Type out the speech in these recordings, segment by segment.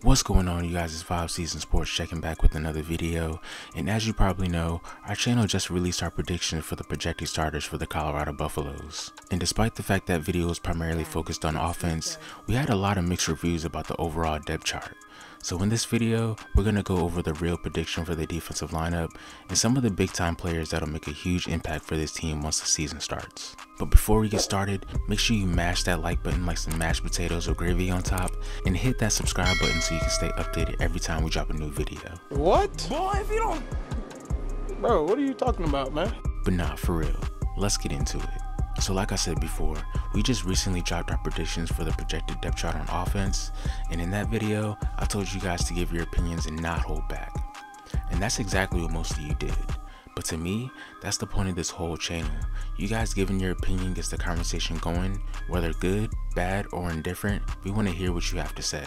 What's going on, you guys? It's VYBESZN Sports checking back with another video, and as you probably know, our channel just released our predictions for the projected starters for the Colorado Buffaloes. And despite the fact that video is primarily focused on offense, we had a lot of mixed reviews about the overall depth chart. So in this video, we're going to go over the real prediction for the defensive lineup and some of the big time players that'll make a huge impact for this team once the season starts. But before we get started, make sure you mash that like button like some mashed potatoes or gravy on top, and hit that subscribe button so you can stay updated every time we drop a new video. What? Boy, if you don't... Bro, what are you talking about, man? But nah, for real, let's get into it. So like I said before, we just recently dropped our predictions for the projected depth chart on offense, and in that video, I told you guys to give your opinions and not hold back. And that's exactly what most of you did. But to me, that's the point of this whole channel. You guys giving your opinion gets the conversation going, whether good, bad, or indifferent. We want to hear what you have to say.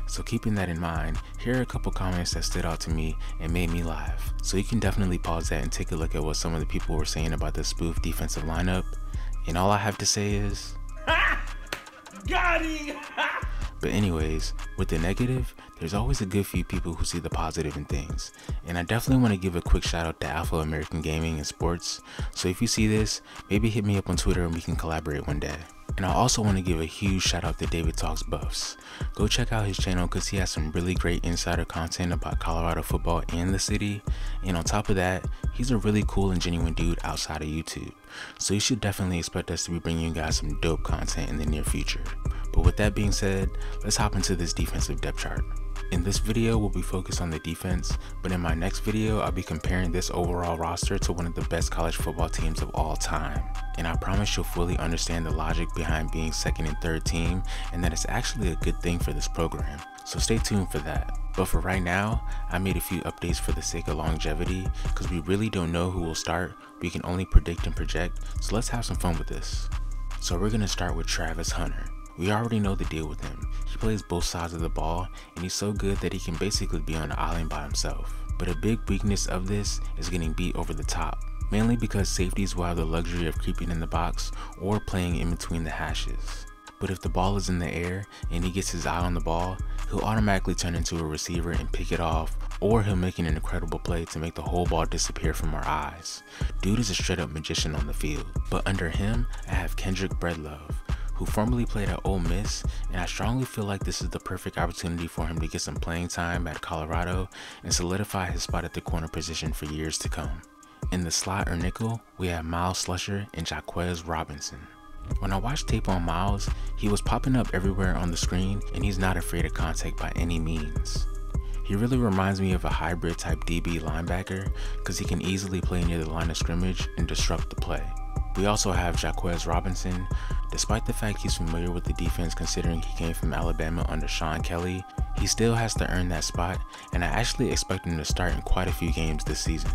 So keeping that in mind, here are a couple comments that stood out to me and made me laugh. So you can definitely pause that and take a look at what some of the people were saying about the spoof defensive lineup. And all I have to say is, Got him! But anyways, with the negative, there's always a good few people who see the positive in things. And I definitely want to give a quick shout out to Alpha American Gaming and Sports. So if you see this, maybe hit me up on Twitter and we can collaborate one day. And I also want to give a huge shout out to David Talks Buffs. Go check out his channel because he has some really great insider content about Colorado football and the city. And on top of that, he's a really cool and genuine dude outside of YouTube. So you should definitely expect us to be bringing you guys some dope content in the near future. But with that being said, let's hop into this defensive depth chart. In this video, we'll be focused on the defense, but in my next video, I'll be comparing this overall roster to one of the best college football teams of all time. And I promise you'll fully understand the logic behind being second and third team, and that it's actually a good thing for this program. So stay tuned for that. But for right now, I made a few updates for the sake of longevity, because we really don't know who will start. We can only predict and project, so let's have some fun with this. So we're going to start with Travis Hunter. We already know the deal with him. He plays both sides of the ball, and he's so good that he can basically be on the island by himself. But a big weakness of this is getting beat over the top, mainly because safeties will have the luxury of creeping in the box or playing in between the hashes. But if the ball is in the air and he gets his eye on the ball, he'll automatically turn into a receiver and pick it off, or he'll make an incredible play to make the whole ball disappear from our eyes. Dude is a straight up magician on the field. But under him, I have Kendrick Breedlove, who formerly played at Ole Miss, and I strongly feel like this is the perfect opportunity for him to get some playing time at Colorado and solidify his spot at the corner position for years to come. In the slot or nickel, we have Miles Slusher and Jaquez Robinson. When I watched tape on Miles, he was popping up everywhere on the screen, and he's not afraid of contact by any means. He really reminds me of a hybrid type DB linebacker because he can easily play near the line of scrimmage and disrupt the play. We also have Jaquez Robinson. Despite the fact he's familiar with the defense considering he came from Alabama under Sean Kelly, he still has to earn that spot, and I actually expect him to start in quite a few games this season.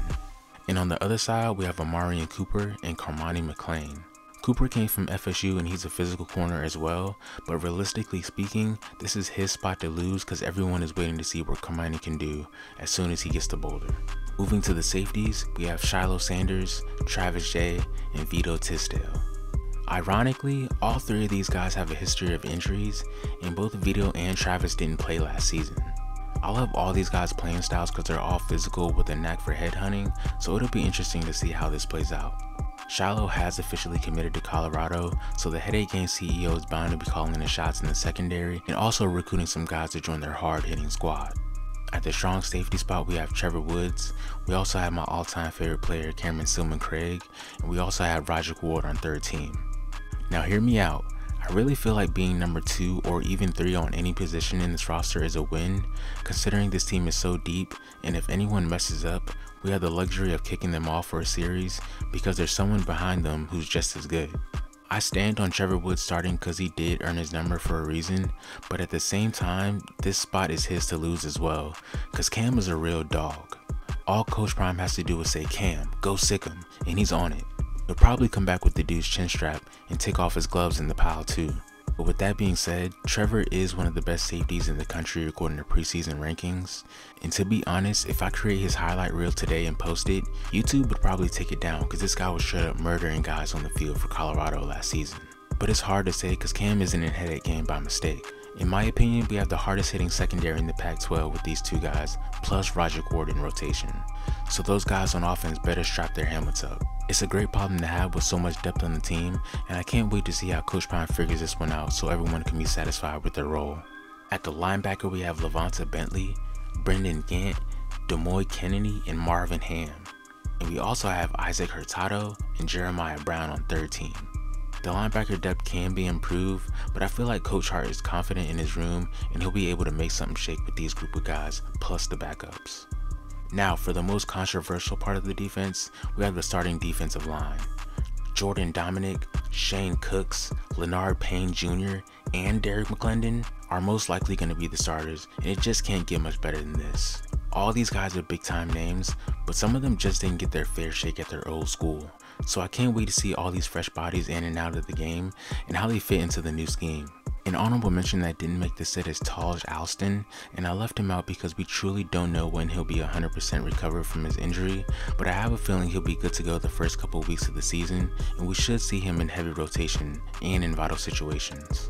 And on the other side, we have Amarian Cooper and Carmani McClain. Cooper came from FSU and he's a physical corner as well, but realistically speaking, this is his spot to lose because everyone is waiting to see what Carmani can do as soon as he gets to Boulder. Moving to the safeties, we have Shiloh Sanders, Travis Jay, and Vito Tisdale. Ironically, all three of these guys have a history of injuries, and both Vito and Travis didn't play last season. I love all these guys' playing styles because they're all physical with a knack for headhunting, so it'll be interesting to see how this plays out. Shiloh has officially committed to Colorado, so the Headache Gang CEO is bound to be calling the shots in the secondary and also recruiting some guys to join their hard-hitting squad. At the strong safety spot, we have Trevor Woods. We also have my all-time favorite player, Cameron Silman Craig, and we also have Roger Ward on third team. Now hear me out. I really feel like being number 2 or even 3 on any position in this roster is a win, considering this team is so deep, and if anyone messes up, we have the luxury of kicking them off for a series because there's someone behind them who's just as good. I stand on Trevor Woods starting because he did earn his number for a reason, but at the same time, this spot is his to lose as well, because Cam is a real dog. All Coach Prime has to do is say, "Cam, go sick him," and he's on it. He'll probably come back with the dude's chin strap and take off his gloves in the pile too. But with that being said, Trevor is one of the best safeties in the country according to preseason rankings. And to be honest, if I create his highlight reel today and post it, YouTube would probably take it down because this guy was straight up murdering guys on the field for Colorado last season. But it's hard to say because Cam isn't in Headache Game by mistake. In my opinion, we have the hardest hitting secondary in the Pac-12 with these two guys, plus Roger Gordon in rotation. So those guys on offense better strap their helmets up. It's a great problem to have with so much depth on the team, and I can't wait to see how Coach Prime figures this one out so everyone can be satisfied with their role. At the linebacker, we have Levonta Bentley, Brendan Gant, Demoy Kennedy, and Marvin Ham. And we also have Isaac Hurtado and Jeremiah Brown on third team. The linebacker depth can be improved, but I feel like Coach Hart is confident in his room and he'll be able to make something shake with these group of guys, plus the backups. Now, for the most controversial part of the defense, we have the starting defensive line. Jordan Dominic, Shane Cooks, Leonard Payne Jr., and Derek McClendon are most likely going to be the starters, and it just can't get much better than this. All these guys are big time names, but some of them just didn't get their fair shake at their old school. So I can't wait to see all these fresh bodies in and out of the game and how they fit into the new scheme. An honorable mention that didn't make the set is Taj Alston, and I left him out because we truly don't know when he'll be 100% recovered from his injury, but I have a feeling he'll be good to go the first couple of weeks of the season, and we should see him in heavy rotation and in vital situations.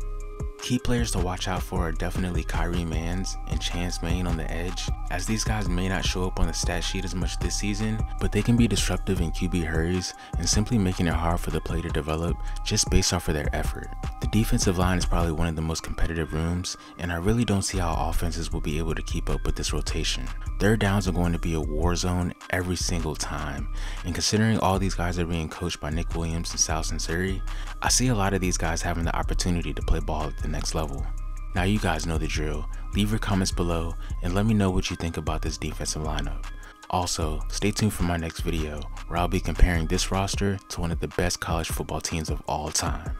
Key players to watch out for are definitely Kyrie Mans and Chance Main on the edge, as these guys may not show up on the stat sheet as much this season, but they can be disruptive in QB hurries and simply making it hard for the play to develop just based off of their effort. The defensive line is probably one of the most competitive rooms, and I really don't see how offenses will be able to keep up with this rotation. Third downs are going to be a war zone every single time, and considering all these guys are being coached by Nick Williams and Sal Sunseri, I see a lot of these guys having the opportunity to play ball at the next level. Now you guys know the drill. Leave your comments below and let me know what you think about this defensive lineup. Also, stay tuned for my next video where I'll be comparing this roster to one of the best college football teams of all time.